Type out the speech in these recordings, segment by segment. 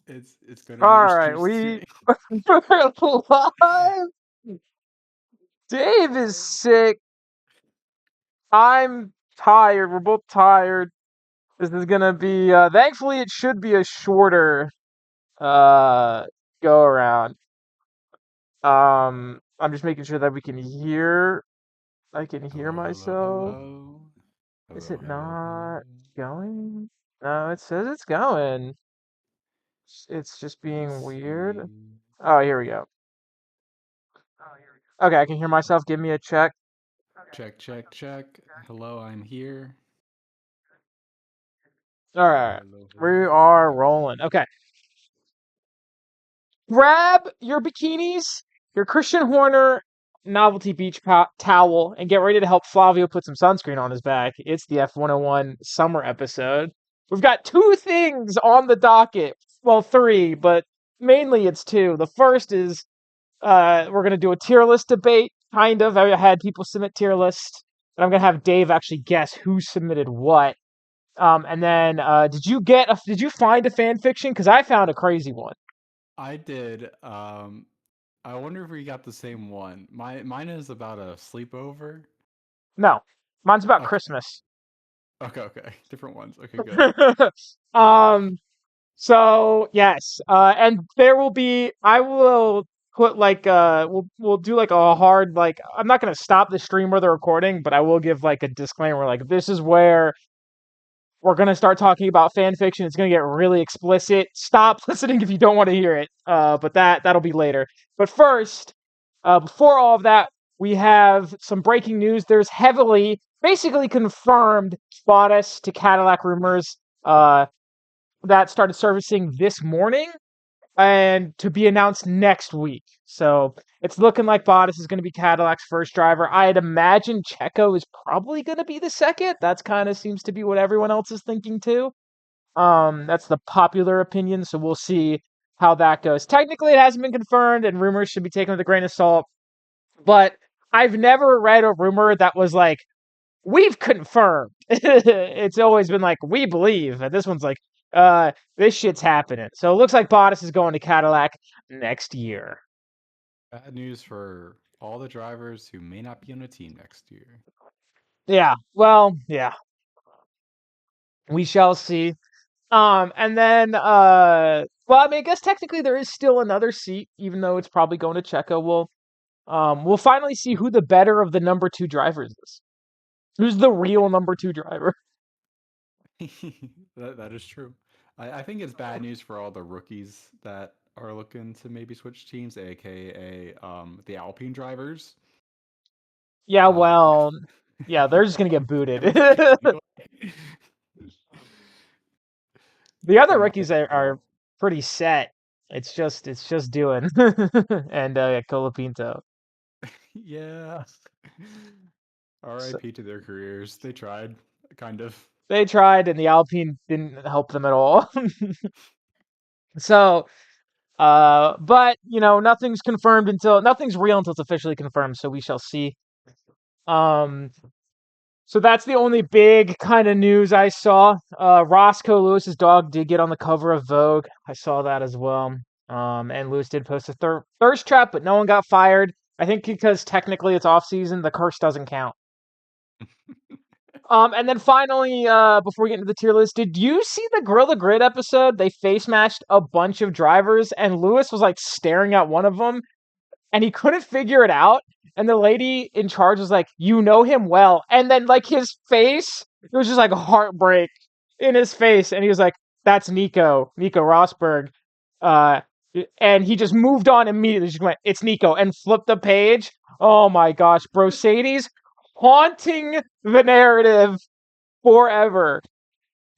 It's gonna be All right, interesting. we're live. Dave is sick. I'm tired. We're both tired. This is gonna be. Thankfully, it should be a shorter uh go around. I'm just making sure that we can hear. I can hear Hello, hello, myself. hello. Is Hello, it hello, not hello. going? No, it says it's going. It's just being Let's weird. see. Oh, here we go. Okay, I can hear myself. Give me a check. Check, check, check. Hello, I'm here. All Hello, right, hello, we hello. are Okay. rolling. Okay. Grab your bikinis, your Christian Horner novelty beach towel, and get ready to help Flavio put some sunscreen on his back. It's the F101 Summer episode. We've got two things on the docket. Well, three, but mainly it's two. The first is we're going to do a tier list debate, kind of. I had people submit tier lists, and I'm going to have Dave actually guess who submitted what. And then, did you find a fan fiction? Because I found a crazy one. I did. I wonder if we got the same one. Mine is about a sleepover. No, mine's about Okay. Christmas. Okay. Different ones. Okay, good. um. So yes, and there will be. I will put like we'll do like a hard like. I'm not gonna stop the stream or the recording, but I will give like a disclaimer. Like this is where we're gonna start talking about fan fiction. It's gonna get really explicit. Stop listening if you don't want to hear it. But that'll be later. But first, before all of that, we have some breaking news. There's heavily, basically confirmed Bottas to Cadillac rumors that started servicing this morning and to be announced next week. So it's looking like Bottas is going to be Cadillac's first driver. I'd imagine Checo is probably going to be the second. That's kind of seems to be what everyone else is thinking too. That's the popular opinion. So we'll see how that goes. Technically, it hasn't been confirmed, and rumors should be taken with a grain of salt. But I've never read a rumor that was like, we've confirmed. It's always been like, we believe. And this one's like, this shit's happening. So it looks like Bottas is going to Cadillac next year. Bad news for all the drivers who may not be on a team next year. Yeah. Well, yeah. We shall see. And then well, I mean, I guess technically there is still another seat, even though it's probably going to Checo. We'll finally see who the better of the number two drivers is. Who's the real number two driver? That is true. I think it's bad news for all the rookies that are looking to maybe switch teams, aka the Alpine drivers. Yeah, Um, well, yeah, they're just gonna get booted. Everyone's picking anyway. The other They're not rookies picking are, at all. are pretty set. It's just doing and Colapinto. Yeah. So R.I.P. to their careers. They tried, kind of. they tried, and the Alpine didn't help them at all. So, but nothing's confirmed until nothing's real until it's officially confirmed. So we shall see. Um, so that's the only big kind of news I saw. Roscoe Lewis's dog did get on the cover of Vogue. I saw that as well. And Lewis did post a thirst trap, but no one got fired. I think because technically it's off season, the curse doesn't count. And then finally, before we get into the tier list, did you see the Gorilla Grid episode? They face matched a bunch of drivers, and Lewis was like staring at one of them, and he couldn't figure it out. And the lady in charge was like, "You know him well," and then like his face, it was just like a heartbreak in his face, and he was like, "That's Nico Rosberg," uh, and he just moved on immediately. Just went, "It's Nico," and flipped the page. Oh my gosh, Brosades haunting the narrative forever.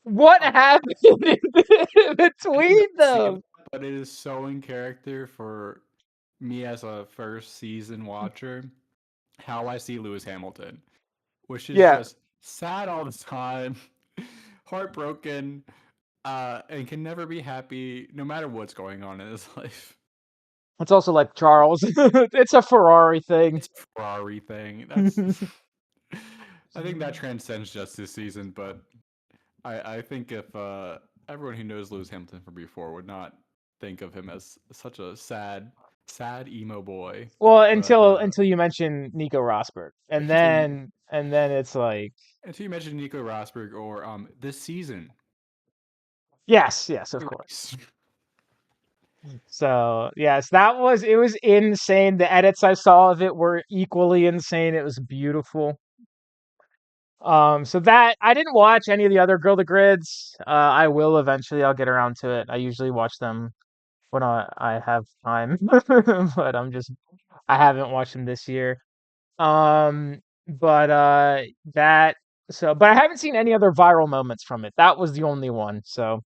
What I happened in have not between seen them? it, but it is so in character for me as a first season watcher. How I see Lewis Hamilton, which is Yeah, just sad all the time, heartbroken, and can never be happy no matter what's going on in his life. it's also like Charles. It's a Ferrari thing. It's a Ferrari thing. That's I think that transcends just this season, but I think if everyone who knows Lewis Hamilton from before would not think of him as such a sad emo boy. Well, But until you mention Nico Rosberg, and until you then it's like until you mentioned Nico Rosberg or this season. yes, of course. So yes, it was insane. The edits I saw of it were equally insane. It was beautiful. So that I didn't watch any of the other Girl to Grids. I will eventually. I'll get around to it. I usually watch them when I have time, but I haven't watched them this year. But that but I haven't seen any other viral moments from it. That was the only one. So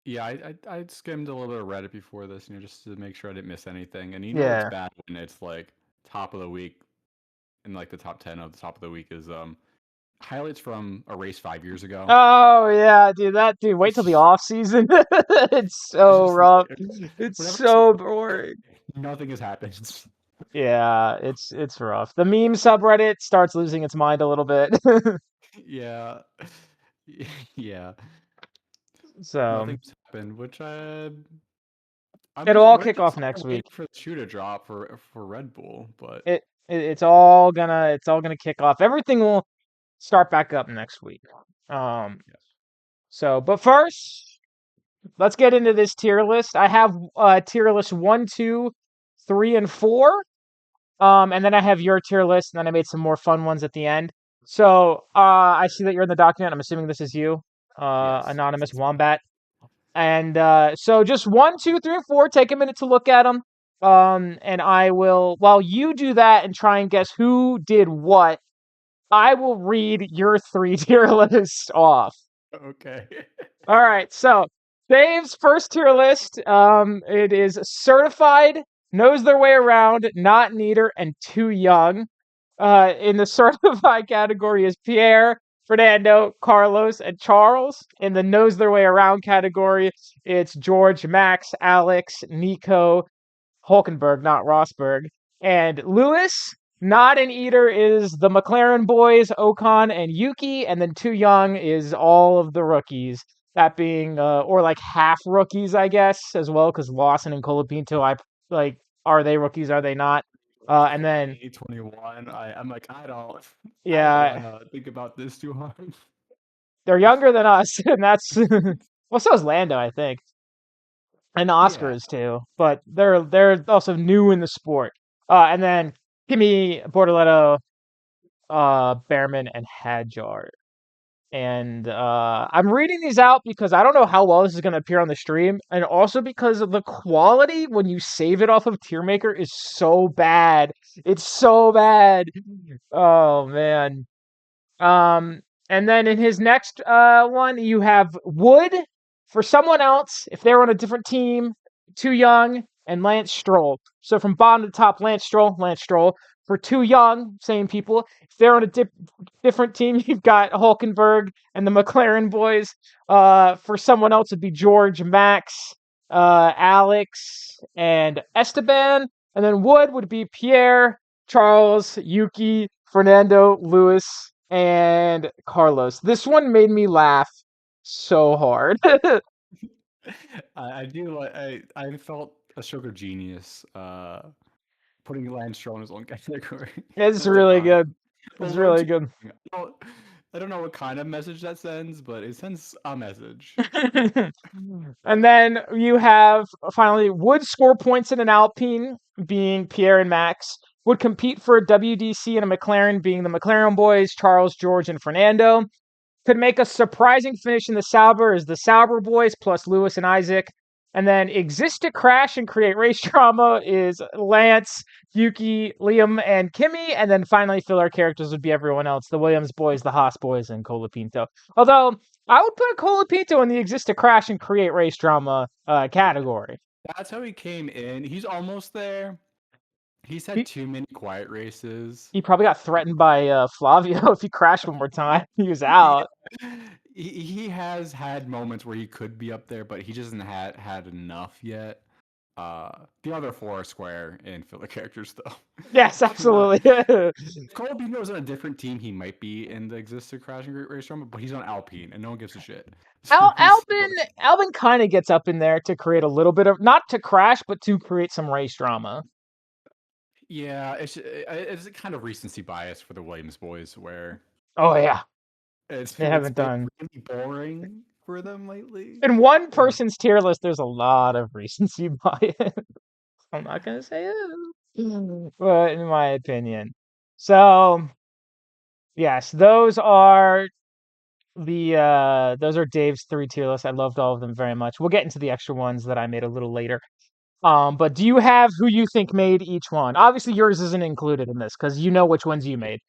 Yeah, I skimmed a little bit of Reddit before this, just to make sure I didn't miss anything. And it's yeah. bad when it's like top of the week, and like the top 10 of the top of the week is highlights from a race 5 years ago. Oh yeah, dude. Wait till the off season. It's It's so just rough. It's whenever so boring. nothing has happened. Yeah, it's rough. The meme subreddit starts losing its mind a little bit. Yeah, yeah, So nothing's happened. Which I'm it'll just all when kick off next waiting week. for the shoe to drop for Red Bull, but It's all gonna kick off. Everything will start back up next week. Um. yes. So, but first, let's get into this tier list. I have tier list 1, 2, 3, and 4. And then I have your tier list, and then I made some more fun ones at the end. So, I see that you're in the document. I'm assuming this is you, Yes. anonymous wombat. And so, just 1, 2, 3, and 4. Take a minute to look at them. And I will, while you do that and try and guess who did what, I will read your 3 tier lists off. Okay. All right, so Dave's first tier list, it is certified, knows their way around, not neater, and too young. In the certified category is Pierre, Fernando, Carlos, and Charles. In the knows their way around category, it's George, Max, Alex, Nico, Hulkenberg, not Rosberg, and Lewis. Not an eater is the McLaren boys, Ocon and Yuki, and then too young is all of the rookies. That being, or like half rookies, I guess, as well, because Lawson and Colapinto, are they rookies? Are they not? And then, 2021. I'm like, I don't yeah, wanna think about this too hard. they're younger than us, and that's, well, so is Lando, I think, and Oscar Yeah. is too, but they're also new in the sport. And then Kimi, Bortoletto, Behrman, and Hadjar. And I'm reading these out because I don't know how well this is going to appear on the stream, and also because of the quality when you save it off of TierMaker is so bad. It's so bad. Oh man. Um, and then in his next one, you have Wood for someone else if they were on a different team, too young, and Lance Stroll. So from bottom to top, Lance Stroll, Lance Stroll. For too young, same people. If they're on a different team, you've got Hulkenberg and the McLaren boys. For someone else, it'd be George, Max, Alex, and Esteban. And then Wood would be Pierre, Charles, Yuki, Fernando, Lewis, and Carlos. This one made me laugh so hard. I do like I felt a stroke of genius putting Lance Stroll in his own category. It's It's like really good. a It's little really too good. I don't know what kind of message that sends, but it sends a message. And then you have finally would score points in an Alpine, being Pierre and Max, would compete for a WDC and a McLaren, being the McLaren boys, Charles, George, and Fernando. Could make a surprising finish in the Sauber is the Sauber boys plus Lewis and Isaac. And then exist to crash and create race drama is Lance, Yuki, Liam, and Kimmy. And then finally, filler characters would be everyone else: the Williams boys, the Haas boys, and Colapinto. Although I would put Colapinto in the exist to crash and create race drama category. That's how he came in. He's almost there. He's had He, too many quiet races. he probably got threatened by Flavio if he crashed one more time. He was Yeah. out. He has had moments where he could be up there, but he just hasn't had enough yet. The other four are square and filler characters, though. Yes, You know, absolutely. if Cole Beano was on a different team, he might be in the existed Crash and Great Race Drama, but he's on Alpine, and no one gives a shit. So he's Albin kind of gets up in there to create a little bit of, not to crash, but to create some race drama. yeah, it's a kind of recency bias for the Williams boys, where Oh yeah, it's they it's haven't been done. really boring for them lately. In one person's tier list, there's a lot of recency bias. I'm not gonna say it, but in my opinion. So yes, those are Dave's 3 tier lists. I loved all of them very much. We'll get into the extra ones that I made a little later. But do you have who you think made each one? Obviously, yours isn't included in this because you know which ones you made.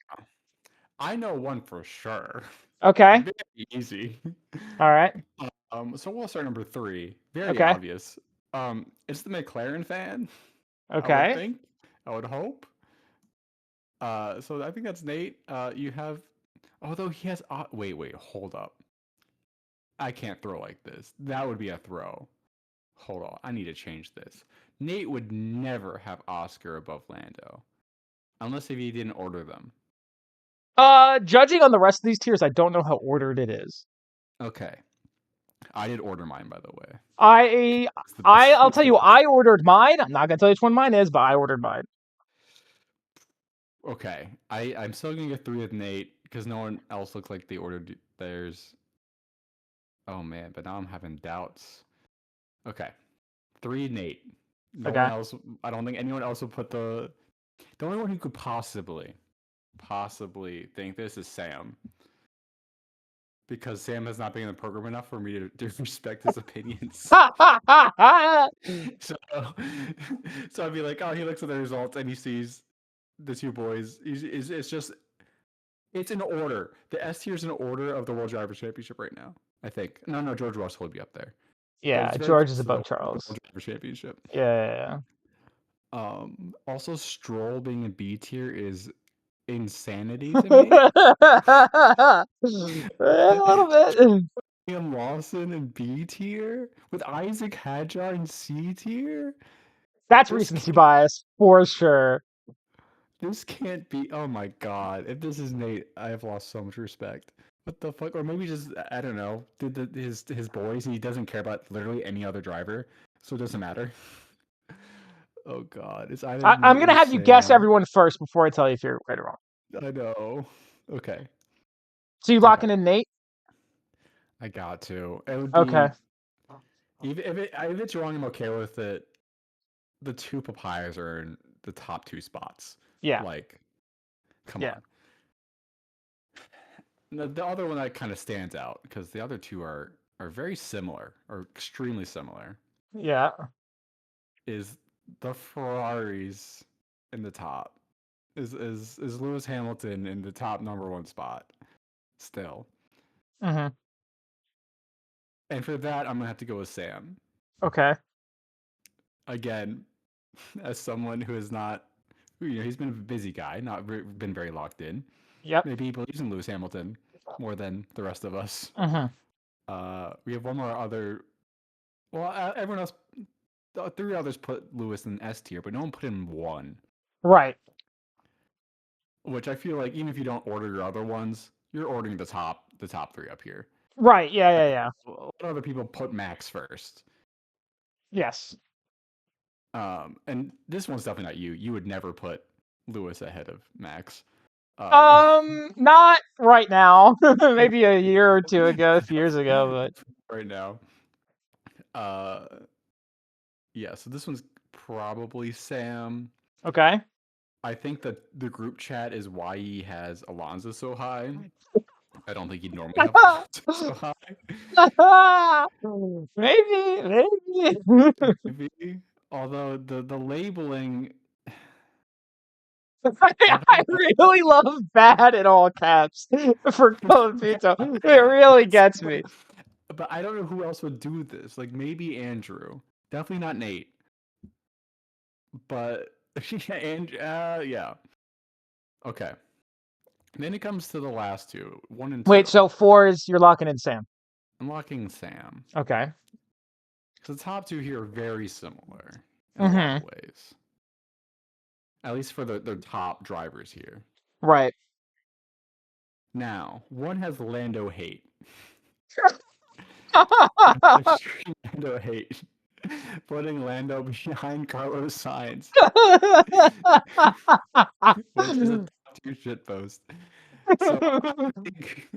I know one for sure. Okay. Very easy. All right. So we'll start number 3. Very Okay. obvious. It's the McLaren fan. I would Okay. think. I would hope. So I think that's Nate. You have, although he has. Wait, hold up. I can't throw like this. That would be a throw. Hold on, I need to change this. Nate would never have Oscar above Lando, unless if he didn't order them. Judging on the rest of these tiers, I don't know how ordered it is. Okay, I did order mine, by the way. I It's the I best. I'll It's tell the you, best. I ordered mine. I'm not gonna tell you which one mine is, but I ordered mine. Okay, I'm still gonna get 3 with Nate because no one else looks like they ordered theirs. Oh man, but now I'm having doubts. Okay, 3 Nate. No one Okay. else. I don't think anyone else would put the. The only one who could possibly think this is Sam. Because Sam has not been in the program enough for me to respect his opinions. so, so I'd be like, oh, he looks at the results and he sees the two boys. It's just, it's in order. The S tier is in order of the World Driver Championship right now, I think. No, George Russell would be up there. But Yeah, it's very George is close to the above Charles. World Driver Championship. Yeah. Also, Stroll being in B tier is insanity to me. A little bit. Liam Lawson in B tier with Isaac Hadjar in C tier. That's This recency can't. bias for sure. This can't be. Oh my god! If this is Nate, I have lost so much respect. What the fuck? Or maybe just I don't know. Did his boys? He doesn't care about literally any other driver, so it doesn't matter. Oh god! It's either I'm Nate gonna or have you guess Sam. everyone first before I tell you if you're right or wrong. I know. Okay. So you Okay. locking in Nate? I got to. It would Okay. be even if it's wrong. I'm okay with it. The two papayas are in the top 2 spots. Yeah. Like, come Yeah. on. The other one that kind of stands out because the other two are very similar or extremely similar Yeah. is the Ferraris in the top. Is Lewis Hamilton in the top number 1 spot still. Mm-hmm. And for that I'm gonna have to go with Sam. Okay. Again, as someone who is not he's been a busy guy, not been very locked in. Yep. Maybe he believes in Lewis Hamilton more than the rest of us. Mm-hmm. We have one more other. Well, everyone else, the 3 others put Lewis in S tier, but no one put him in 1. Right. Which I feel like even if you don't order your other ones, you're ordering the top 3 up here. Right. Yeah. A lot of other people put Max first. Yes. And this one's definitely not you. You would never put Lewis ahead of Max. Not right now. Maybe a year or two ago, a few years ago, but right now. Yeah, so this one's probably Sam. okay. I think that the group chat is why he has Alonso so high. I don't think he'd normally have Alonso so high. Maybe. Maybe. Although the labeling, I really love bad in all caps for Colapito. It really gets me. but I don't know who else would do this. Like maybe Andrew, definitely not Nate. But and yeah. Okay. Then it comes to the last 2, 1 and 2. Wait, so 4 is you're locking in Sam. I'm locking Sam. Okay. Because the top 2 here are very similar. in a lot Mm-hmm. of ways. At least for the top drivers here. Right. Now, one has Lando hate. One has extreme Lando hate. Putting Lando behind Carlos Sainz, which is a top tier shit post. So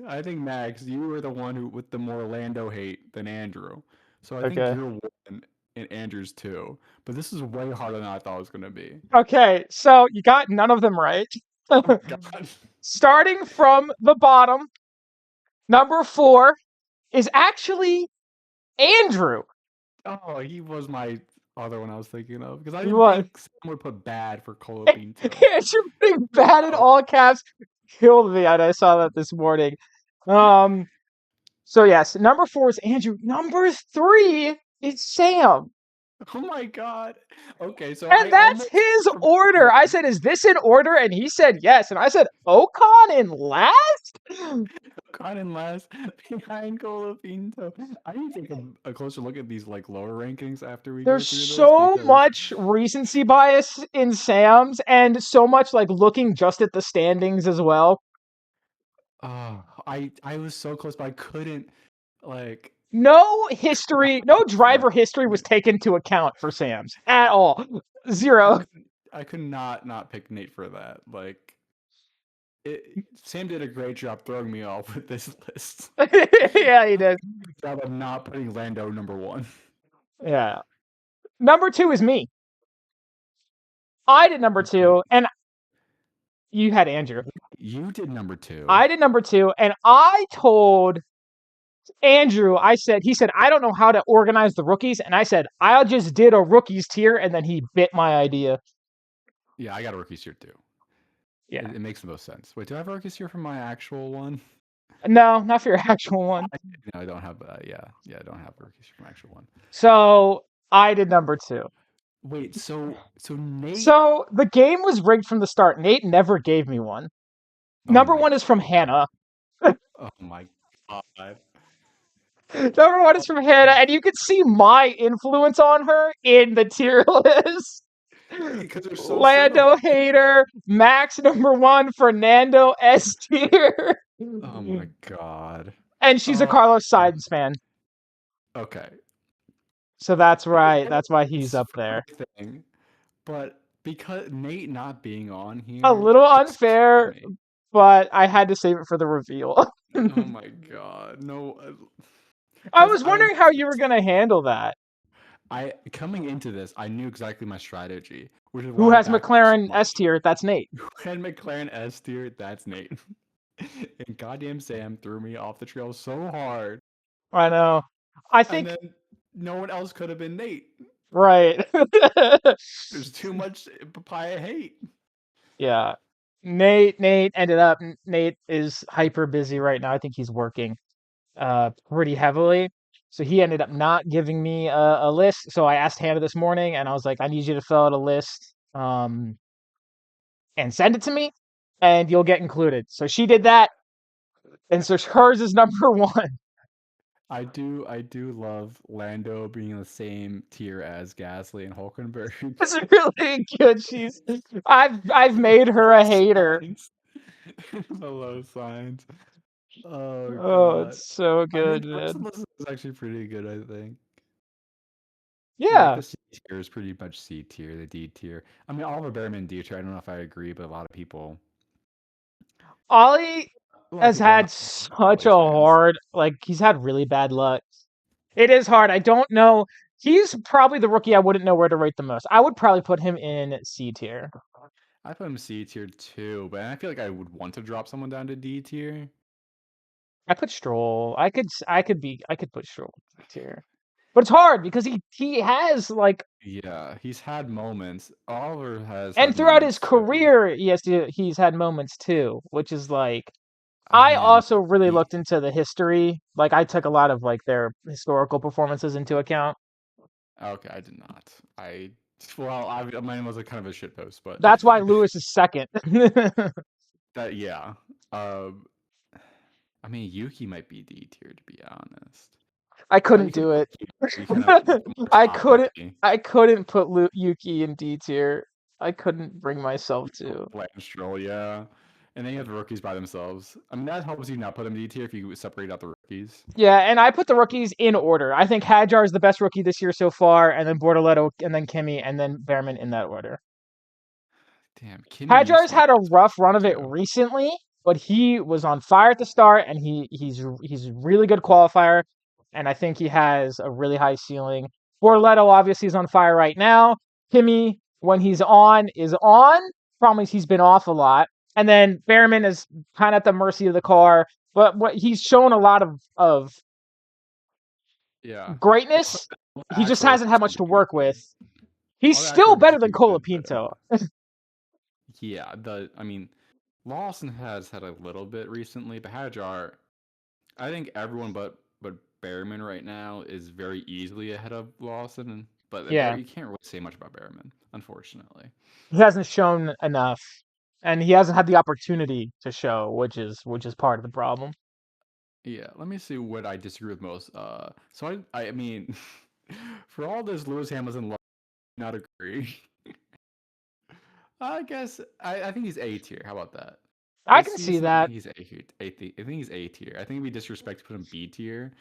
I think Max, you were the one who with the more Lando hate than Andrew. So I think Okay. you're one and Andrew's two. But this is way harder than I thought it was gonna be. Okay, so you got none of them right. Oh my god. Starting from the bottom, number 4 is actually Andrew. Oh, he was my other one I was thinking of because I He didn't was. think someone would put bad for Cola Pinto. Andrew putting bad in Oh, all caps killed me, and I saw that this morning. Um, so yes, number 4 is Andrew. Number 3 is Sam. oh my god. Okay, so And I that's almost his from order. I said, is this in order? And he said yes. And I said, Ocon in last? Conan last behind Cola Pinto. I need to take a closer look at these like lower rankings after we go There's through this so because much recency bias in Sam's and so much like looking just at the standings as well. I was so close, but I couldn't like No history, no not driver history was taken into account for Sam's at all. Zero. I could not pick Nate for that. Like Sam did a great job throwing me off with this list. Yeah, he did. Good job of not putting Lando number one. Yeah. Number 2 is me. I did number 2, and you had Andrew. You did number two. I did number 2, and I told Andrew, he said, I don't know how to organize the rookies. And I said, I just did a rookies tier. And then he bit my idea. Yeah, I got a rookies tier too. Yeah. It makes the most sense. Wait, do I have a rookies tier for my actual one? No, not for your actual one. No, I don't have. I don't have a rookies tier for my actual one. So I did number 2. Wait, so Nate? So the game was rigged from the start. Nate never gave me one. Oh Number my 1 is from god. Hannah. Oh my god. Number 1 is from Hannah. And you can see my influence on her in the tier list. Because they're so similar. Lando hater, Max number 1, Fernando S tier. Oh my god. And she's a Carlos Sainz fan. Okay. So that's right. It That's why he's works up for there. everything, but because Nate not being on A here little just kills unfair, me. but I had to save it for the reveal. Oh my god. No. I Because was wondering how you were going to handle that. I coming into this, I knew exactly my strategy, which is Who why I has backed so McLaren S much. tier? That's Nate. And McLaren S tier, that's Nate. And goddamn Sam threw me off the trail so hard. I know. I And think, then no one else could have been Nate. right. There's too much papaya hate. Yeah. Nate ended up, Nate is hyper busy right now. I think he's working pretty heavily. So he ended up not giving me a list. So I asked Hannah this morning and I was like, I need you to fill out a list and send it to me and you'll get included. So she did that. And so hers is number 1. I do love Lando being in the same tier as Gasly and Hulkenberg. It's really good. I've made her a hater. Signs. The low signs. Oh Oh, god. it's so I mean, good, the rest of man. this is actually pretty good, I think. Like Yeah. the C tier is pretty much C tier, the D tier. I mean, Oliver Behrman D tier. I don't know if I agree, but Ollie a lot of has people are had not such a always fans. hard, like, he's had really bad luck. It is hard. I don't know. He's probably the rookie I wouldn't know where to rate the most. I would probably put him in C tier. I put him C tier too, but I feel like I would want to drop someone down to D tier. I put Stroll. I could put Stroll in C tier. But it's hard because he has like, Yeah, he's had moments. Oliver has and had throughout his moments too. career, he's had moments too, which is like, I I mean, also really he, looked into the history. Like I took a lot of like their historical performances into account. okay, I did not. Mine was a kind of a shit post, but That's why Lewis is second. that yeah. Um, I mean, Yuki might be D tier to be honest. I Oh, you couldn't can do it. you kind of more I top couldn't. heavy. I couldn't put Yuki in D tier. I couldn't bring myself to. Lance Stroll, yeah. And then you have the rookies by themselves. I mean, that helps you not put them D tier if you separate out the rookies. Yeah, and I put the rookies in order. I think Hadjar is the best rookie this year so far, and then Bortoletto, and then Kimi, and then Behrman in that order. Damn, Kimmy used Hadjar's to be had a rough run of it too. recently, but he was on fire at the start, and he's a really good qualifier, and I think he has a really high ceiling. Bortoletto obviously is on fire right now. Kimi, when he's on, is on. Problem is he's been off a lot, and then Behrman is kind of at the mercy of the car, but what he's shown a lot of Yeah. greatness. He just Axel is hasn't had much to insane. work with. He's All the still actual better than rookies have been good. Colapinto. Yeah, I mean, Lawson has had a little bit recently, but Hadjar, I think everyone but Behrman right now is very easily ahead of Lawson. But Yeah, you can't really say much about Behrman, unfortunately. he hasn't shown enough, and he hasn't had the opportunity to show, which is part of the problem. Yeah, let me see what I disagree with most. So I mean, for all this, Lewis Hamilton not agree. I guess I think he's A tier. How about that? I This can see season, I that. think he's I think he's A tier. I think it'd be disrespect to put him B tier.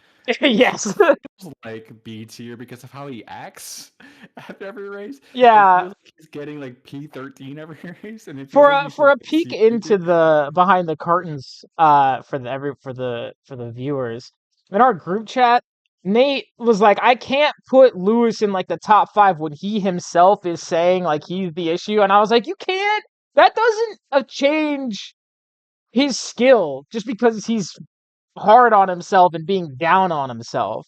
He Yes. feels like B tier because of how he acts after every race. It Yeah. feels like he's getting like P13 every race, and it feels For like a he should for a get peek C into tier. the behind the curtains for the viewers in our group chat, Nate was like, I can't put Lewis in like the top 5 when he himself is saying like he's the issue, and I was like, you can't. That doesn't change his skill just because he's hard on himself and being down on himself.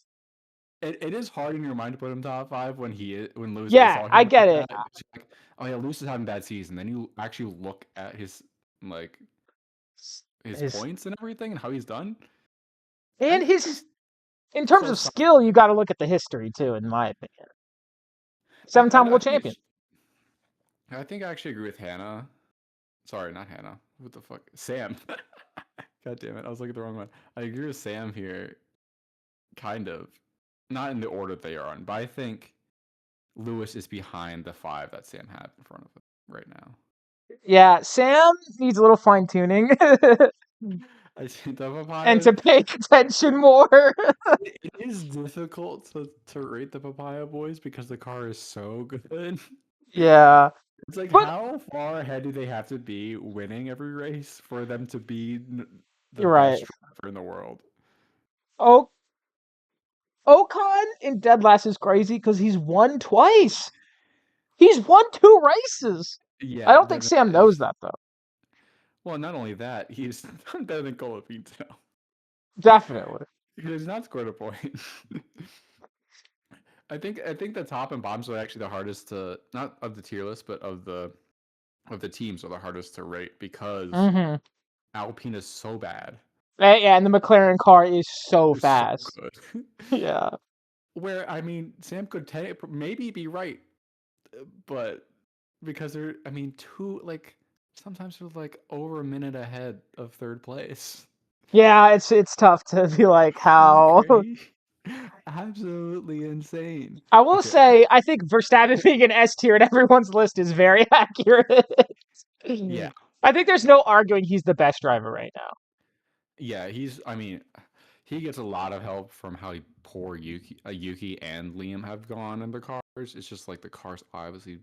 It is hard in your mind to put him top 5 when Lewis is Yeah, talking I about get it. that. It's like, oh yeah, Lewis is having a bad season. Then you actually look at like his His points and everything and how he's done. I and think his he's in terms of close top. skill, you got to look at the history too, in my opinion. Seven-time I world think champion. I think I actually agree with Hannah. Sorry, not Hannah. What the fuck? Sam. God damn it. I was looking at the wrong one. I agree with Sam here, kind of. Not in the order they are on, but I think Lewis is behind the 5 that Sam had in front of him right now. Yeah, Sam needs a little fine tuning I think the and papaya. to pay attention more. It is difficult to rate the papaya boys because the car is so good. Yeah, It's like but how far ahead do they have to be winning every race for them to be the you're right. best driver in the world? O Ocon in dead last is crazy because he's won twice. He's won 2 races. I Yeah, don't think Sam knows that though. well, not only that, he's done better than Colapinto. Definitely. He's not scored a point. I think the top and bottoms are actually the hardest to not of the tier list, but of the teams are the hardest to rate because Mm-hmm. Alpine is so bad. Yeah, and the McLaren car is so It's so fast. good. Yeah. Where I mean, Sam could maybe be right, but because I mean, sometimes they're like over a minute ahead of third place. Yeah, it's tough to be like This is how. crazy. Absolutely insane. I will Okay, say I think Verstappen being an S tier in everyone's list is very accurate. yeah, I think there's no arguing he's the best driver right now. yeah. I mean, he gets a lot of help from how poor Yuki and Liam have gone in the cars. It's just like the car's obviously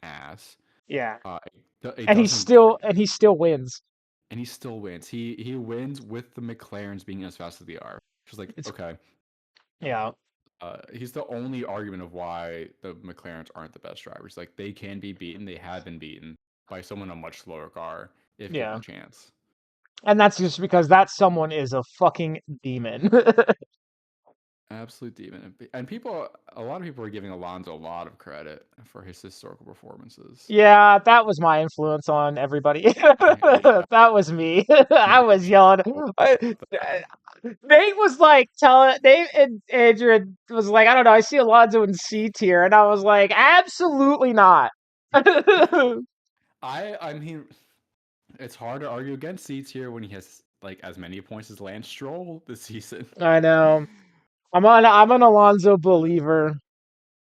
ass. Yeah. Uh, it And doesn't, he still wins. and he still wins. He wins with the McLarens being as fast as they are. Just like It's okay, yeah. he's the only argument of why the McLarens aren't the best drivers. Like they can be beaten, they have been beaten by someone in a much slower car if given Yeah. a chance. And that's just because that someone is a fucking demon. Absolute demon. And a lot of people are giving Alonso a lot of credit for his historical performances. Yeah, that was my influence on everybody. Yeah, That was me. I maybe was yelling. Nate was like telling Nate and Adrian was like, I don't know, I see Alonso in C tier, and I was like, absolutely not. I mean, it's hard to argue against C tier when he has like as many points as Lance Stroll this season. I know. I'm an Alonso believer,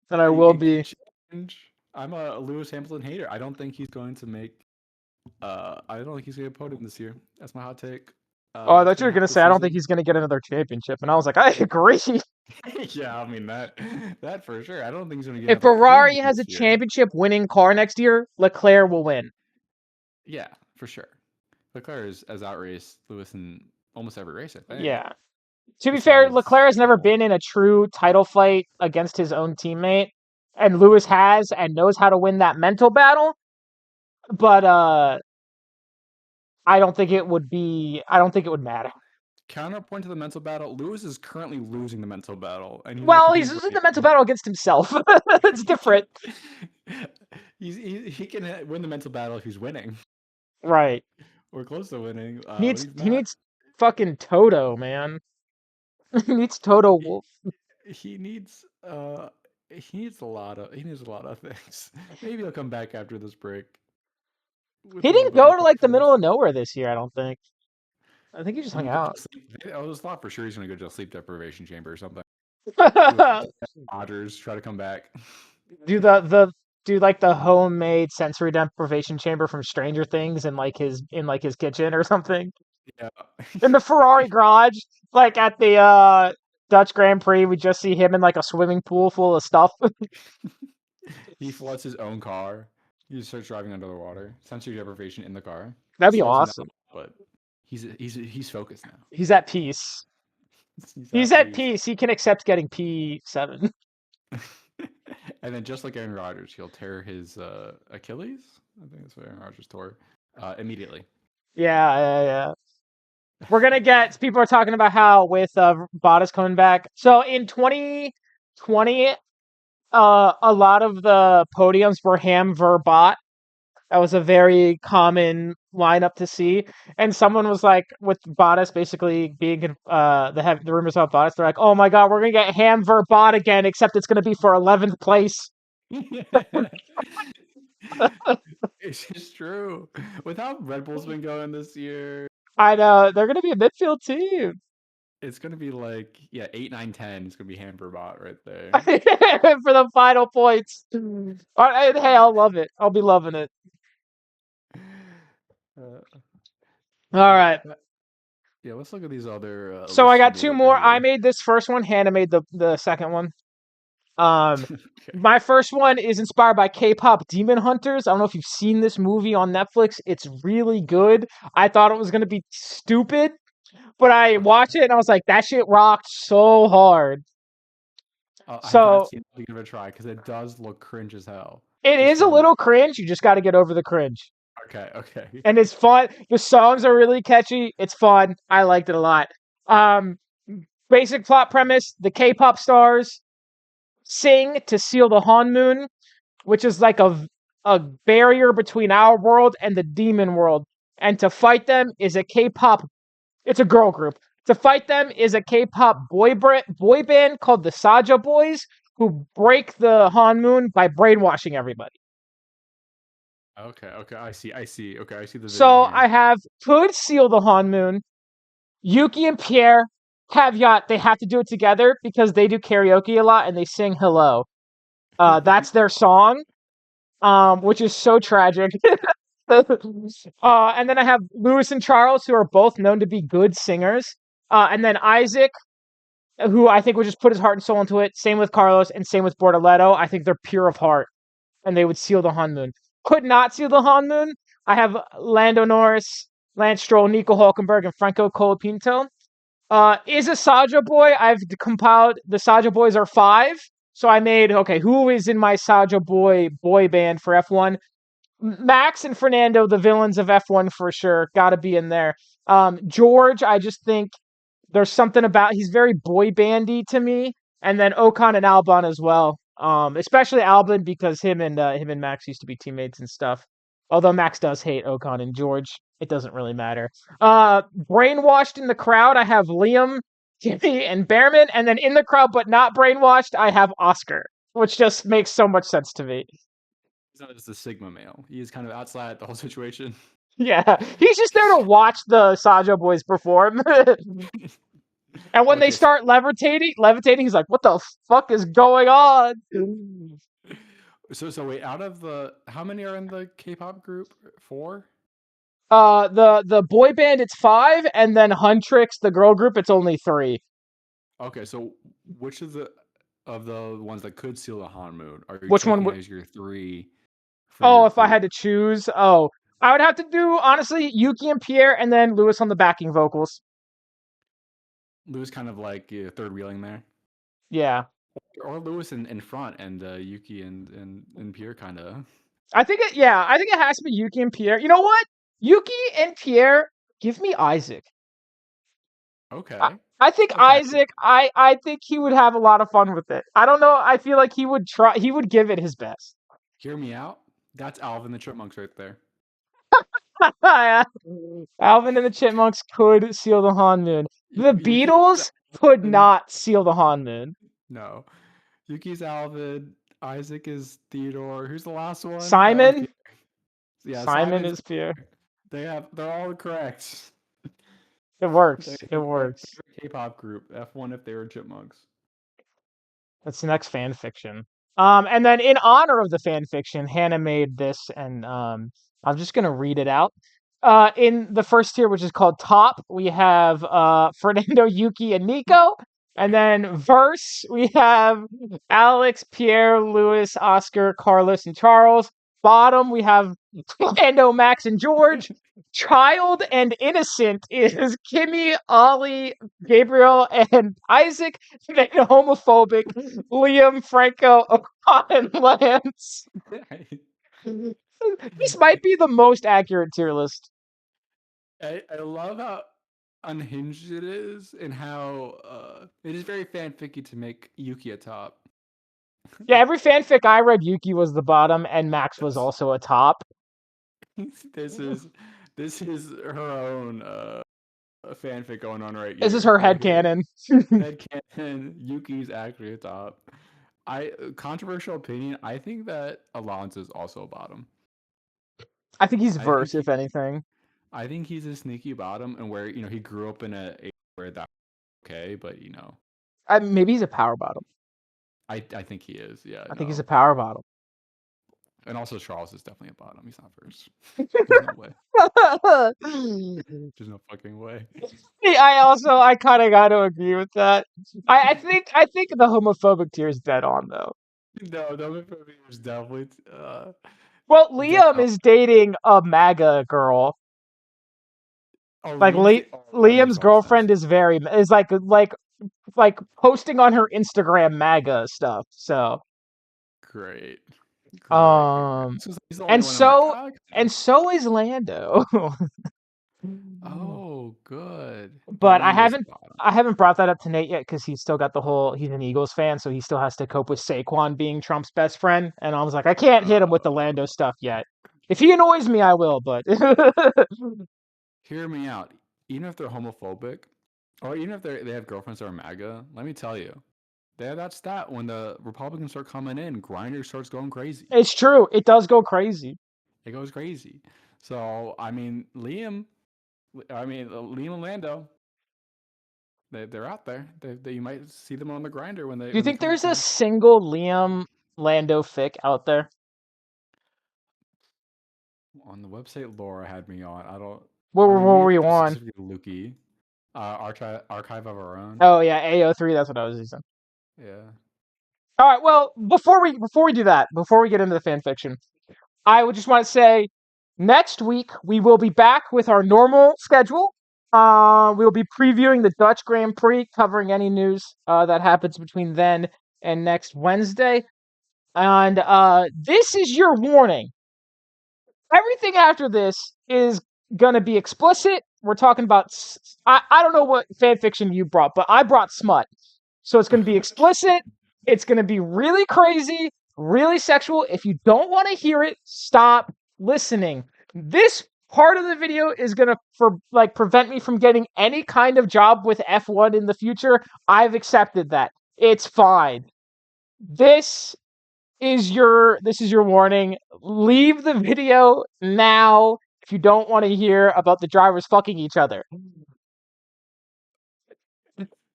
and I will It be. could change. I'm a Lewis Hamilton hater. I don't think he's going to make. I don't think he's going to podium this year. That's my hot take. Oh, I It's thought you gonna were happen gonna this say I don't think season. he's gonna get another championship, and I was like, I agree. Yeah, I mean that for sure. I don't think he's going to get If another Ferrari podium has a this year. championship-winning car next year, Leclerc will win. Yeah, for sure. Leclerc has outraced Lewis in almost every race, I think. Yeah. To be fair, Besides Leclerc has a never couple. been in a true title fight against his own teammate, and Lewis has and knows how to win that mental battle. But I don't think it would be. I don't think it would matter. Counterpoint to the mental battle, Lewis is currently losing the mental battle, and he's not Well, he's competing for losing the mental anything. battle against himself. It's different, He can win the mental battle if he's winning right? or close to winning, He but needs he's he not. needs fucking Toto, man. He needs Toto He, Wolf. he needs he needs a lot of things. Maybe he'll come back after this break with He a little didn't bit go more to like the middle confidence. of nowhere this year. I don't think. I think he just He hung might go to out. sleep. I was thought for sure he's gonna go to a sleep deprivation chamber or something. Do Rodgers try to come back. do the do like the homemade sensory deprivation chamber from Stranger Things in like his kitchen or something. Yeah. In the Ferrari garage, like at the Dutch Grand Prix, we just see him in like a swimming pool full of stuff. He floods his own car. He starts driving under the water. Sensory deprivation in the car. That'd be Slows him down, awesome. but he's focused now. He's at peace. He's He's at at peace. peace. He can accept getting P7. And then just like Aaron Rodgers, he'll tear his Achilles. I think that's what Aaron Rodgers tore immediately. Yeah. We're gonna get people are talking about how with Bottas coming back. So in 2020, a lot of the podiums were ham ver bot. That was a very common lineup to see. And someone was like, with Bottas basically being the rumors about Bottas, they're like, oh my god, we're gonna get ham ver bot again, except it's gonna be for 11th place. It's just true. With how Red Bull's been going this year, I know they're gonna be a midfield team it's gonna be like 8, 9, 10. It's gonna be Hamperbot right there. for the final points. Hey, I'll love it. I'll be loving it. Uh, All right. yeah, let's look at these other So I lists a got little two bit more. I here. made this first one. Hannah made the second one. Okay. My first one is inspired by K-pop Demon Hunters. I don't know if you've seen this movie on Netflix. It's really good. I thought it was gonna be stupid, but I watched it and I was like, that shit rocked so hard. I have not So seen it. I'll give it a try because it does look cringe as hell. it Just is a from little cringe. You just got to get over the cringe. okay. And it's fun. The songs are really catchy. It's fun. I liked it a lot. Um, Basic plot premise: the K-pop stars sing to seal the Hanmoon, which is like a barrier between our world and the demon world. And to fight them is a K-pop. It's a girl group. To fight them is a K-pop boy band called the Saja Boys, who break the Hanmoon by brainwashing everybody. Okay. I see. Okay, I see the vision So here. I have could seal the Hanmoon. Yuki and Pierre, caveat, they have to do it together because they do karaoke a lot and they sing hello. That's their song, which is so tragic. And then I have Lewis and Charles, who are both known to be good singers. And then Isaac, who I think would just put his heart and soul into it. Same with Carlos and same with Bortoletto. I think they're pure of heart and they would seal the Hanmoon. Could not seal the Hanmoon. I have Lando Norris, Lance Stroll, Nico Hulkenberg, and Franco Colapinto. Is a Saja boy. I've compiled the Saja boys are 5. So I made, okay, who is in my Saja boy band for F1? Max and Fernando, the villains of F1 for sure. Gotta be in there. George, I just think there's something about he's very boy bandy to me. And then Ocon and Albon as well. Especially Albon because him and Max used to be teammates and stuff. Although Max does hate Ocon and George, it doesn't really matter. Brainwashed in the crowd, I have Liam, Jimmy, and Behrman, and then in the crowd but not brainwashed, I have Oscar, which just makes so much sense to me. He's not just a Sigma male. He's kind of outside the whole situation. Yeah, he's just there to watch the Sajo boys perform. And when they Okay, start levitating, he's like, "What the fuck is going on?" so wait, out of the how many are in the K-pop group? 4? The boy band it's 5, and then Huntrix, the girl group, it's only 3. Okay, so which of the ones that could seal the honeymoon are you Which one taking would? as your 3 for Oh, your if I had group? to choose, I would have to do honestly Yuki and Pierre, and then Lewis on the backing vocals. Lewis kind of like third wheeling there, Yeah, or Lewis in front and Yuki and Pierre kind of. I think it. Yeah, I think it has to be Yuki and Pierre. You know what? Yuki and Pierre, give me Isaac. I, Okay, I think okay. Isaac. I think he would have a lot of fun with it. I don't know. I feel like he would try. He would give it his best. Hear me out. That's Alvin the Chipmunks right there. Alvin and the Chipmunks could seal the Hanmoon. The Yuki Beatles could Alvin. not seal the Hanmoon. No, Yuki's Alvin. Isaac is Theodore. Who's the last one? That one's Simon. Pierre. Yeah, Simon Simon's. is Pierre. They're all correct. It They works. It have my works. favorite K-pop group, F1 if they were chipmunks. That's the next fan fiction. And then in honor of the fan fiction, Hannah made this, and I'm just gonna read it out. In the first tier, which is called Top, we have Fernando, Yuki, and Nico. And then verse, we have Alex, Pierre, Lewis, Oscar, Carlos, and Charles. Bottom, we have Lando, Max, and George. Child and innocent is Kimmy, Ollie, Gabriel, and Isaac. Then homophobic, Liam, Franco, Ocon, and Lance. This might be the most accurate tier list. I love how unhinged it is and how it is very fanficky to make Yuki a top. Yeah, every fanfic I read, Yuki was the bottom, and Max was also a top. this is this is her own fanfic going on right This is here. her Right here. headcanon. Headcanon. Yuki's actually a top. Controversial opinion. I think that Alonso is also a bottom. I think he's I think verse, if anything. I think he's a sneaky bottom, and where he grew up in a where that okay, but Maybe he's a power bottom. I think he is. Yeah, I think he's a no, power bottom. and also Charles is definitely a bottom. He's not first. There's no way. There's no fucking way. I kind of got to agree with that. I think the homophobic tier is dead on though. No, no, is definitely. Well, Dead Liam on. is dating a MAGA girl. Oh, Like that makes Liam's a lot of girlfriend sense. is like posting on her Instagram MAGA stuff. So Great. um So he's the only and one I'm like, so oh, and so is Lando. oh, good. But But Lando's a bottom. I haven't brought that up to Nate yet because he's still got the whole he's an Eagles fan, so he still has to cope with Saquon being Trump's best friend. And I was like, I can't hit him with the Lando stuff yet. If he annoys me, I will, but Hear me out. Even if they're homophobic, or even if they have girlfriends that are MAGA, let me tell you, they have that stat when the Republicans start coming in, Grindr starts going crazy. it's true. It does go crazy. It goes crazy. So Liam and Lando, they're out there. You might see them on the Grinder when Do you they think come to there's a town. single Liam Lando fic out there? On the website Laura had me on. I don't. Where We were you have on? specifically Lukey, archive of our own. Oh yeah, AO3. That's what I was using. Yeah. All right. Well, before we do that, before we get into the fan fiction, I would just want to say next week we will be back with our normal schedule. We'll be previewing the Dutch Grand Prix, covering any news that happens between then and next Wednesday. And this is your warning. Everything after this is gonna be explicit. We're talking about I don't know what fan fiction you brought, but I brought smut. So it's gonna be explicit. It's gonna be really crazy, really sexual. If you don't want to hear it, stop listening. This part of the video is gonna prevent me from getting any kind of job with F1 in the future. I've accepted that. It's fine. This is your warning. Leave the video now if you don't want to hear about the drivers fucking each other.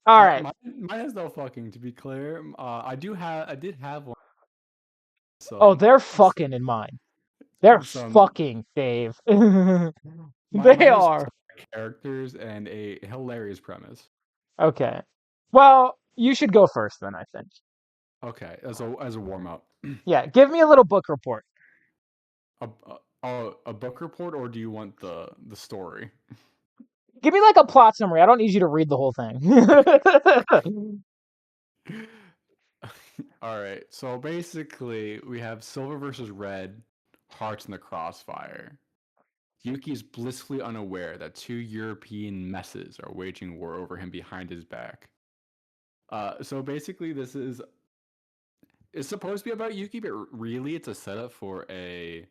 All right. Mine has no fucking. To be clear, I did have one. Oh, Some they're fucking in mine. They're some. fucking, Dave. They Mine has are. characters and a hilarious premise. Okay. Well, you should go first then, I think. Okay, as a warm up, Yeah, give me a little book report. a book report, or do you want the story? Give me like a plot summary. I don't need you to read the whole thing. All right. So basically, we have Silver versus Red, Hearts in the Crossfire. Yuki is blissfully unaware that two European messes are waging war over him behind his back. So basically, it's supposed to be about Yuki, but really, it's a setup for a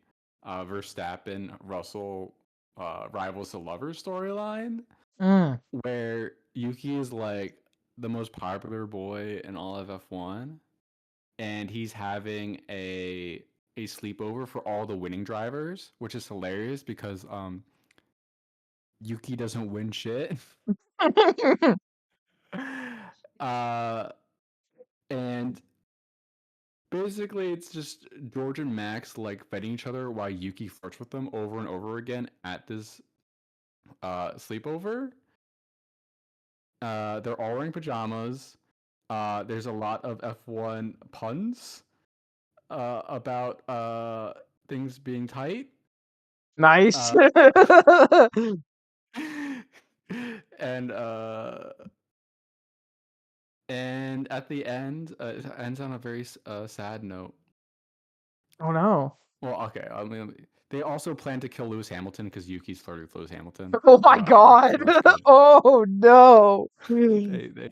Verstappen Russell rivals to lovers storyline Mm, where Yuki is like the most popular boy in all of F1, and he's having a sleepover for all the winning drivers, which is hilarious because Yuki doesn't win shit. uh and basically it's just George and Max like fighting each other while Yuki flirts with them over and over again at this sleepover. They're all wearing pajamas. There's a lot of F1 puns about things being tight. nice. Uh, and and at the end, it ends on a very sad note. Oh no. Well, okay. I mean, they also plan to kill Lewis Hamilton because Yuki's flirted with Lewis Hamilton. Oh my god. So it's good. Oh no. They they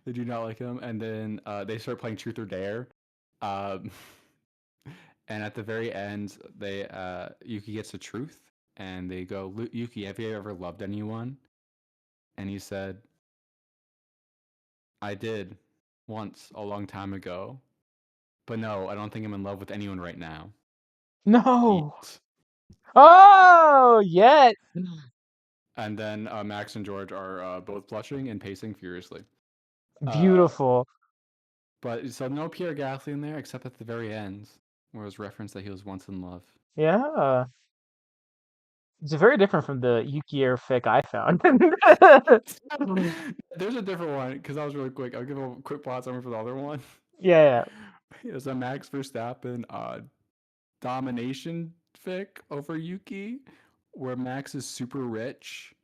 they do not like him, and then they start playing Truth or Dare. Um, and at the very end, they Yuki gets the truth, and they go, Yuki, have you ever loved anyone? And he said, I did once a long time ago, but no, I don't think I'm in love with anyone right now. No. Yet. Oh, yet. And then Max and George are both blushing and pacing furiously. Beautiful. But so no Pierre Gasly in there except at the very end, where it was referenced that he was once in love. Yeah. It's very different from the Yuki Air fic I found. There's a different one because I was really quick. I'll give a quick plot summary for the other one. Yeah. It's a Max Verstappen domination fic over Yuki, where Max is super rich,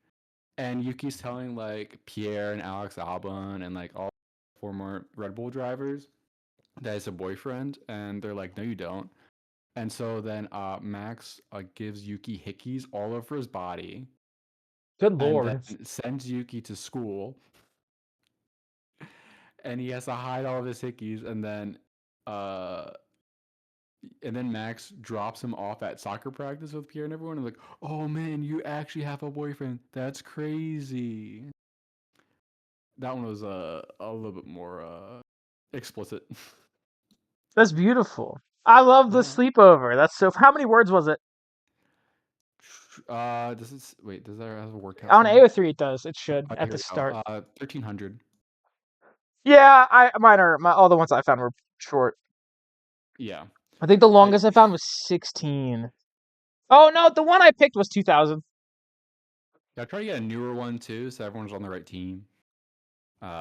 and Yuki's telling like Pierre and Alex Albon and like all former Red Bull drivers that he's a boyfriend, and they're like, no, you don't. And so then Max gives Yuki hickeys all over his body, Good and then lord. sends Yuki to school, and he has to hide all of his hickeys, uh, and then Max drops him off at soccer practice with Pierre and everyone, and like, oh man, you actually have a boyfriend? That's crazy. That one was a little bit more explicit. That's beautiful. I love the Yeah. sleepover. That's so. How many words was it? Does it wait? Does that have a word count On somewhere? AO3 it does. It should Oh, at here the we go. start. 1,300. Yeah, all the ones I found were short. Yeah. I think the longest I found was 16. Oh no, the one I picked was 2000. I try to get a newer one too, so everyone's on the right team.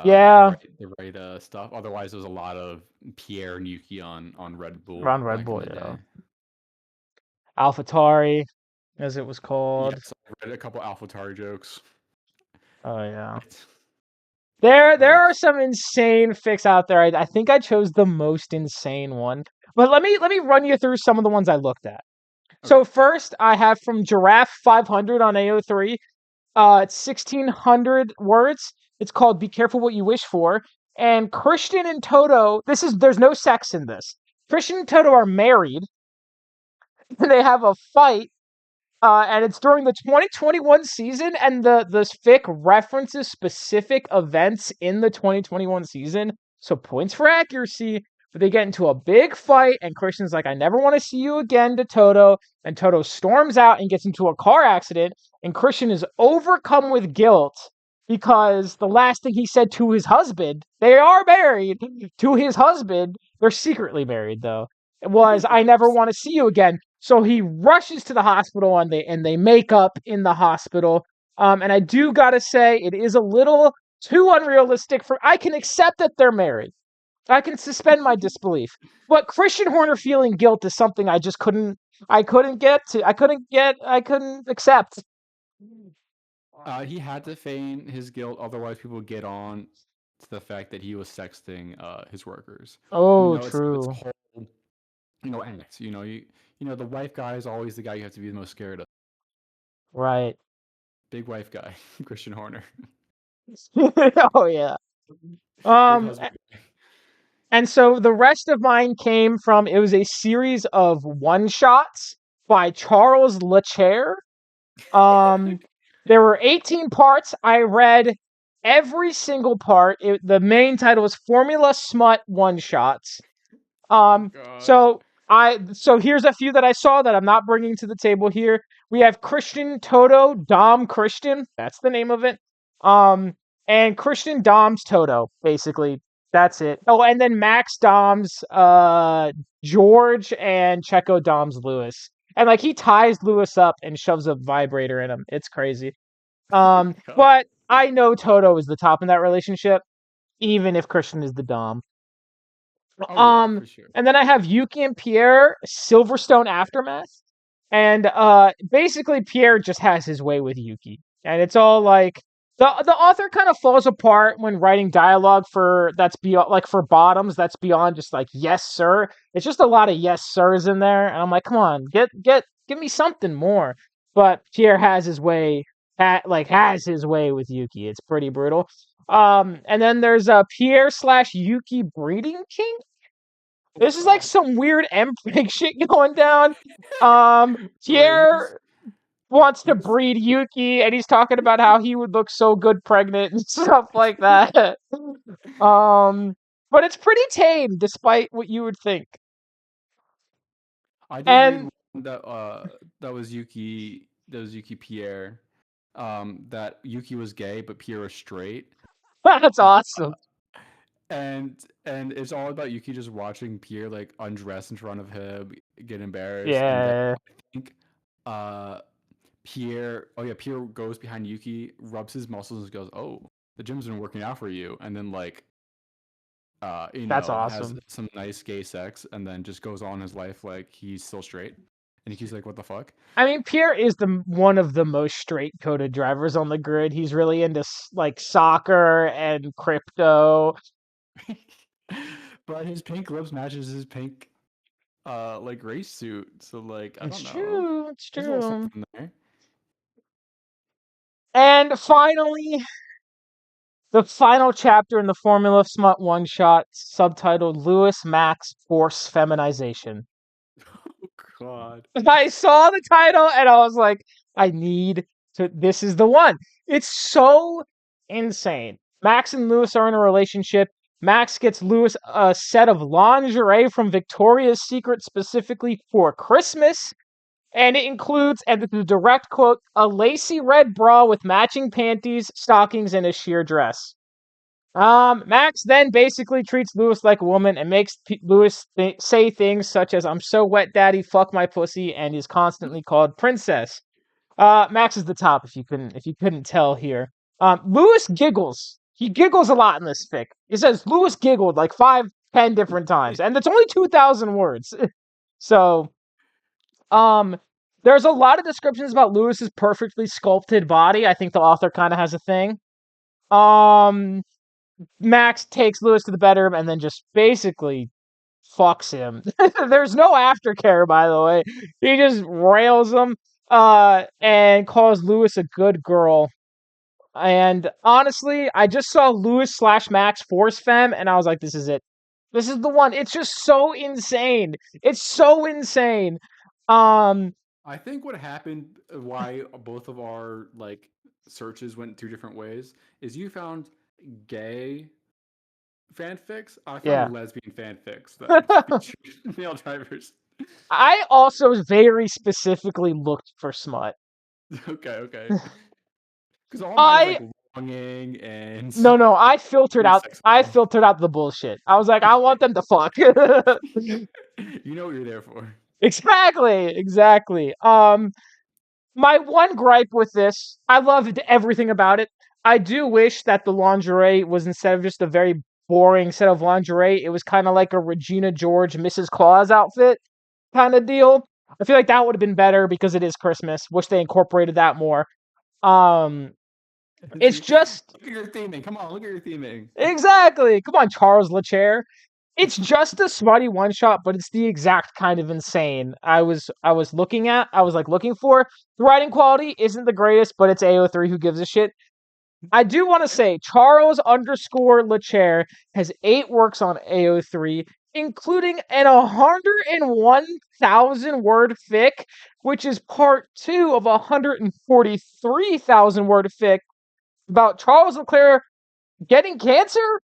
Yeah, The right stuff. Otherwise, there's a lot of Pierre and Yuki on Red Bull around Red back in Bull, the day. AlphaTauri, as it was called. Yes, I read a couple AlphaTauri jokes. Oh yeah. Right. There are some insane fics out there. I think I chose the most insane one. But let me run you through some of the ones I looked at. So Okay. first I have from Giraffe 500 on AO3. It's 1600 words. It's called Be Careful What You Wish For. And Christian and Toto, there's no sex in this. Christian and Toto are married. And they have a fight. And it's during the 2021 season, and the fic references specific events in the 2021 season. So points for accuracy. But they get into a big fight, and Christian's like, I never want to see you again to Toto. And Toto storms out and gets into a car accident, and Christian is overcome with guilt because the last thing he said to his husband, they are married, to his husband, they're secretly married though, it was, "I never want to see you again." So he rushes to the hospital and they make up in the hospital. And I do gotta say, it is a little too unrealistic for. I can accept that they're married. I can suspend my disbelief. But Christian Horner feeling guilt is something I just couldn't. I couldn't get to. I couldn't get. I couldn't accept. He had to feign his guilt, otherwise people would get on to the fact that he was sexting his workers. Oh, It's a true. whole act. The wife guy is always the guy you have to be the most scared of. Right. Big wife guy, Christian Horner, Oh yeah. big Um. husband. And so the rest of mine came from. It was a series of one shots by Charles Lechair. Um. There were 18 parts. I read every single part. The main title was Formula Smut One Shots. Oh Um, God. so here's a few that I saw that I'm not bringing to the table here. We have Christian Toto Dom Christian. That's the name of it. Um, and Christian Dom's Toto. Basically, that's it. Oh, and then Max Dom's George and Checo Dom's Lewis. And like he ties Lewis up and shoves a vibrator in him. It's crazy. Oh God. But I know Toto is the top in that relationship, even if Christian is the Dom. Oh yeah, Um, for sure. and then I have Yuki and Pierre, Silverstone Aftermath. And basically Pierre just has his way with Yuki. And it's all like the author kind of falls apart when writing dialogue for that's beyond like for bottoms that's beyond just like yes sir. It's just a lot of yes sirs in there. And I'm like, come on, give me something more. But Pierre has his way has his way with Yuki. It's pretty brutal. And then there's Pierre slash Yuki breeding king. Oh This is like God. some weird mpreg shit going down. Wait, Pierre wants to who's breed Yuki, and he's talking about how he would look so good pregnant and stuff like that. But it's pretty tame, despite what you would think. I did read And one that was Yuki. That was Yuki Pierre. That Yuki was gay, but Pierre was straight. that's Uh, awesome. and it's all about Yuki just watching Pierre like undress in front of him, get embarrassed, and then Yeah, I think uh Pierre goes behind Yuki, rubs his muscles, and goes, "Oh, the gym's been working out for you," and then like that's has awesome. some nice gay sex, and then just goes on his life like he's still straight, and Yuki's like, "What the fuck?" I mean, Pierre is the one of the most straight-coded drivers on the grid. He's really into like soccer and crypto. But his pink lips matches his pink like race suit, so like I It's don't know. true. It's There's a little true. something there. And finally, the final chapter in the Formula Smut one shot, subtitled Lewis Max Force Feminization. Oh God. I saw the title and I was like, I need to. This is the one. It's so insane. Max and Lewis are in a relationship. Max gets Lewis a set of lingerie from Victoria's Secret specifically for Christmas. And it includes, and this is a direct quote, a lacy red bra with matching panties, stockings, and a sheer dress. Max then basically treats Lewis like a woman and makes Lewis say things such as "I'm so wet, daddy, fuck my pussy," and is constantly called princess. Max is the top if you couldn't tell here. Lewis giggles. He giggles a lot in this fic. It says Lewis giggled like 5, 10 different times, and it's only 2,000 words. So, um, there's a lot of descriptions about Lewis's perfectly sculpted body. I think the author kind of has a thing. Um, Max takes Lewis to the bedroom and then just basically fucks him. There's no aftercare, by the way. He just rails him and calls Lewis a good girl. And honestly, I just saw Lewis slash Max Force Fem, and I was like, this is it. This is the one. It's just so insane. It's so insane. Um, I think what happened, why both of our like searches went two different ways, is you found gay fanfics. I yeah. found lesbian fanfics that featured male drivers. I also very specifically looked for smut. Okay, okay. Because all mine is like I longing and No, I filtered weird out. sex I appeal. filtered out the bullshit. I was like, I want them to fuck. You know what you're there for. Exactly. My one gripe with this, I loved everything about it. I do wish that the lingerie was, instead of just a very boring set of lingerie, it was kind of like a Regina George Mrs. Claus outfit kind of deal. I feel like that would have been better because it is Christmas. Wish they incorporated that more. Um, it's See, just look at your theming. Come on, look at your theming. exactly. Come on, Charles LeChair. It's just a smutty one shot, but it's the exact kind of insane I was looking at. I was like looking for. The writing quality isn't the greatest, but it's AO3. Who gives a shit? I do want to say Charles underscore LeChair has 8 works on AO3, including an 101,000 word fic, which is part 2 of a 143,000 word fic about Charles Leclerc getting cancer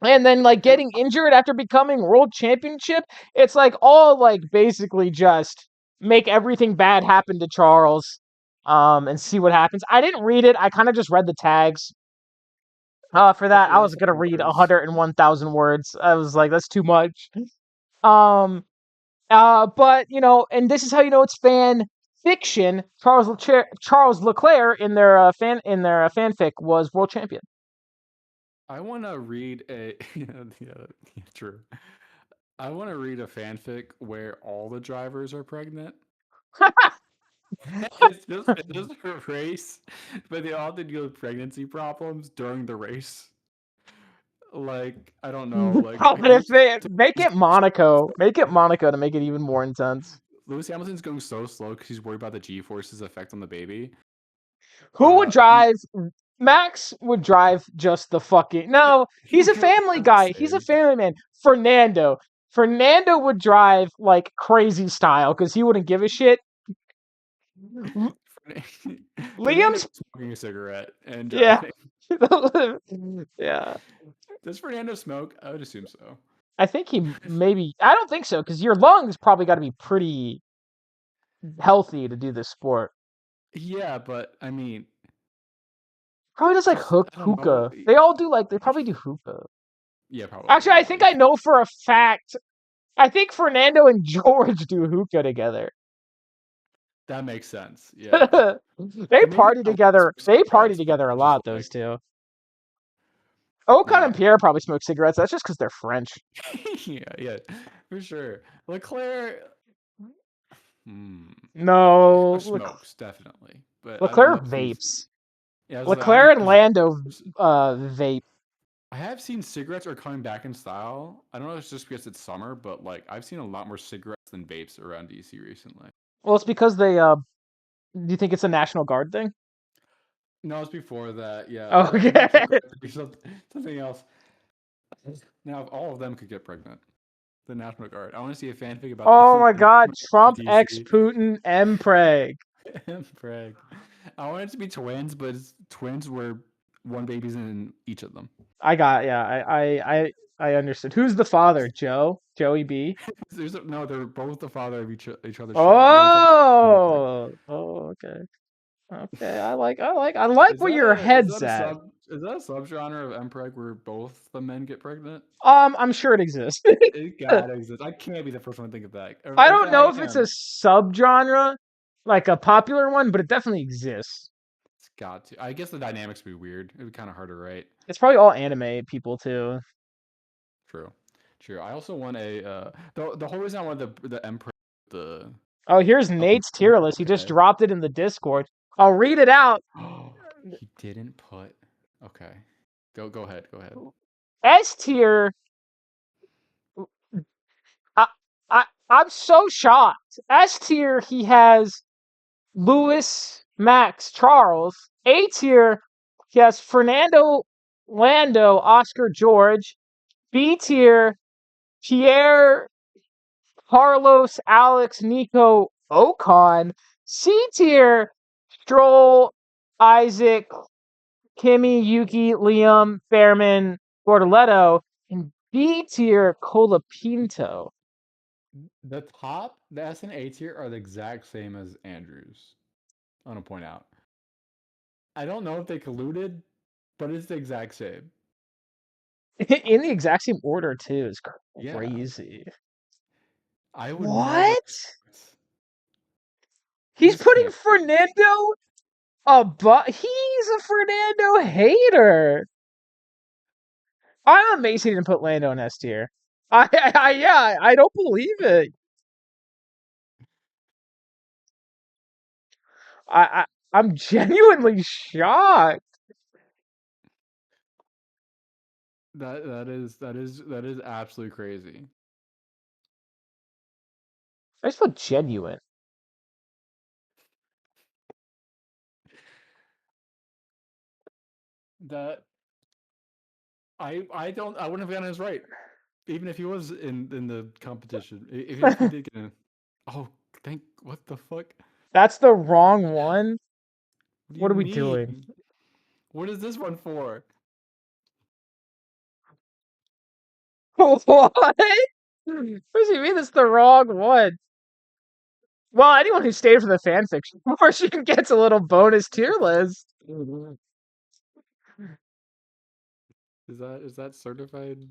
and then like Dude, getting injured after becoming world championship. It's like all like basically just make everything bad happen to Charles, and see what happens. I didn't read it. I kind of just read the tags. For that, I that's was a gonna lot of read words. 101,000 words. I was like, that's too much. Um, but and this is how you know it's fan fiction. Charles Leclerc in their fanfic was world champion. I want to read a yeah, true. I want to read a fanfic where all the drivers are pregnant. It's just a race, but they all have to deal with pregnancy problems during the race. Like I don't know, like Oh, but if they make it Lewis Monaco, make it Monaco to make it even more intense. Lewis Hamilton's going so slow because he's worried about the G forces effect on the baby. Who would You, drive? Max would drive just the fucking. No, he's a he would family drive the guy. He's a same. family man. Fernando. Fernando would drive like crazy style because he wouldn't give a shit. Fernando Liam's, smoking a cigarette and yeah, driving. yeah. Does Fernando smoke? I would assume so. I think he maybe. I don't think so because your lungs probably got to be pretty healthy to do this sport. Yeah, but I mean, Probably does like just I don't know. hookah. They all do like they probably do hookah. Yeah, probably. Actually, I Yeah, think I know for a fact. I think Fernando and George do hookah together. that makes sense. Yeah, They but maybe party not together. They party cigarettes, but together a just lot. Those like two. Ocon yeah, and Pierre probably smoke cigarettes. That's just because they're French. yeah, for sure. Leclerc, hmm, No, Leclerc smokes definitely, but I don't know Leclerc if he's. vapes. Yeah, I was like, I don't know Leclerc and if he's. Lando vape. I have seen cigarettes are coming back in style. I don't know if it's just because it's summer, but like I've seen a lot more cigarettes than vapes around DC recently. Well, it's because they. Do you think it's a National Guard thing? No, it's before that. Yeah, the Okay. National Guard could be something else. Now, if all of them could get pregnant, the National Guard. I want to see a fanfic about Oh the my God! National Guard Trump X DC. Putin mpreg. Brag. I want it to be twins, but it's twins where one baby's in each of them. I got yeah. I understood. Who's the father? Joe? Joey B. No, they're both the father of each other's children. Both of them. Oh, okay. Okay, I like where your head's at. Is that a subgenre of mpreg where both the men get pregnant? I'm sure it exists. It gotta exist. I can't be the first one to think of that. I If don't know I if it's a am, subgenre, like a popular one, but it definitely exists. it's got to. I guess the dynamics would be weird. It'd be kind of hard to write. It's probably all anime people too. True, true. I also want a the whole reason I wanted the mpreg the Oh, here's Nate's tier list. He just okay. dropped it in the Discord. I'll read it out. Oh, he didn't put. Okay, go ahead. Go ahead. S tier. I I'm so shocked. S tier. He has Lewis, Max, Charles. A tier. He has Fernando, Lando, Oscar, George. B tier. Pierre, Carlos, Alex, Nico, Ocon. C tier. Stroll, Isaac, Kimmy, Yuki, Liam, Fairman, Bortoletto, and B tier Colapinto. The top, the S and A tier are the exact same as Andrews. I want to point out. I don't know if they colluded, but it's the exact same. In the exact same order too is Yeah, crazy. I would never. What? He's This putting can't be. Fernando above. He's a Fernando hater. I'm amazed he didn't put Lando in S tier. Yeah, I don't believe it. I, I I'm genuinely shocked. That is absolutely crazy. I just put genuine. That I wouldn't have gotten his right, even if he was in the competition. Even if he did get in. Oh, what the fuck? That's the wrong one. What do What you are we doing? mean? What is this one for? What? What does he mean it's the wrong one? Well, anyone who stayed for the fanfiction portion gets a little bonus tier list. Is that certified?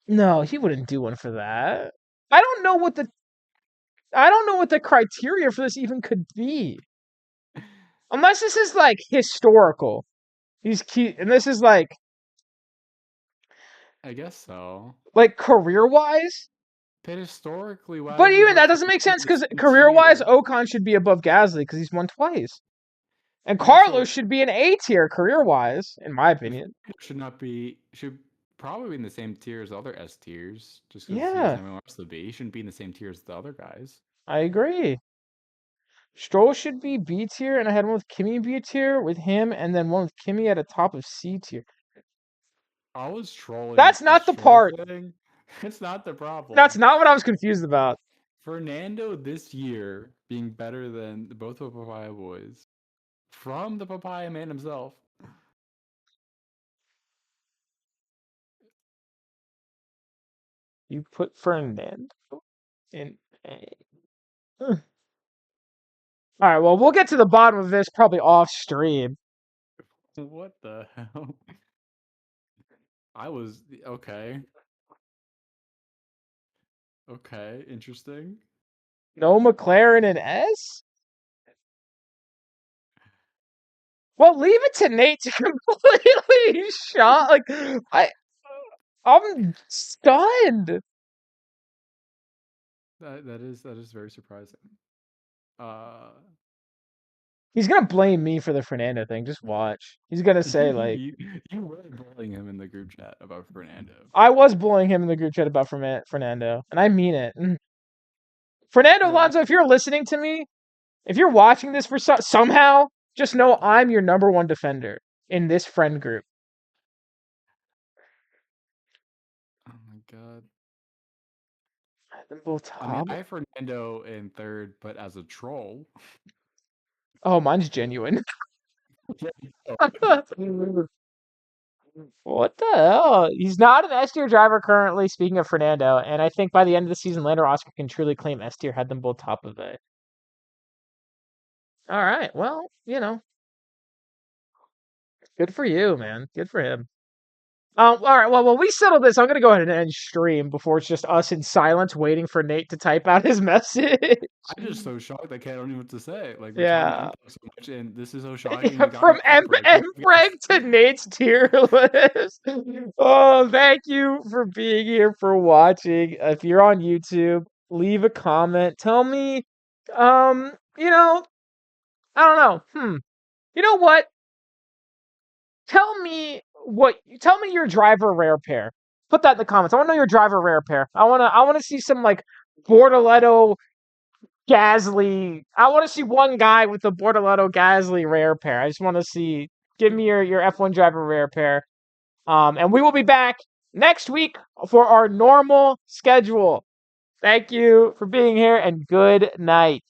No, he wouldn't do one for that. I don't know what the criteria for this even could be. Unless this is like historical. He's key, and this is I guess so. like career wise. But historically, why But would you even vote that for doesn't make him sense in the because same career wise, tier? Ocon should be above Gasly because he's won twice, and And Carlos also, should be an A tier career wise, in my opinion. should probably be in the same tier as the other S tiers, just because he doesn't Yeah, have anyone else to be. He shouldn't be in the same tier as the other guys. I agree. Stroll should be B tier, and I had one with Kimmy B tier with him, and then one with Kimmy at a top of C tier. I was trolling That's the not the stroll part. thing. It's not the That's problem. not what I was confused about. Fernando this year being better than both the Papaya boys from the Papaya man himself. You put Fernando in A. All right, well, we'll get to the bottom of this probably off stream. What the hell? I was okay. Okay, interesting. No McLaren in S? Well, leave it to Nate to completely shot. I'm stunned. That is very surprising. Uh, He's gonna blame me for the Fernando thing. Just watch. He's gonna say like, you, you were bullying him in the group chat about Fernando. I was bullying him in the group chat about Fernando, and I mean it. Fernando No, Alonso, if you're listening to me, if you're watching this for somehow, just know I'm your number one defender in this friend group. oh my god. Both I mean, top. I have Fernando in third, but as a troll. Oh, mine's genuine. Oh, What the hell? He's not an S tier driver currently, speaking of Fernando, and I think by the end of the season, Lando Oscar can truly claim S tier, had them both top of it. All right, well, good for you, man. Good for him. All right, well, we settle this. I'm gonna go ahead and end stream before it's just us in silence waiting for Nate to type out his message. I'm just so shocked I don't even know what to say. Like we're talking Yeah. about mpreg so much, and this is so shocking. Yeah, We got from mpreg. Mpreg to Nate's tier list. Oh, thank you for being here, for watching. If you're on YouTube, leave a comment. Tell me, um, you know, I don't know. You know what? Tell me your driver rare pair. Put that in the comments. I want to know your driver rare pair. I wanna see some like Bortoletto Gasly. I want to see one guy with the Bortoletto Gasly rare pair. I just want to see. Give me your F1 driver rare pair. And we will be back next week for our normal schedule. Thank you for being here, and good night.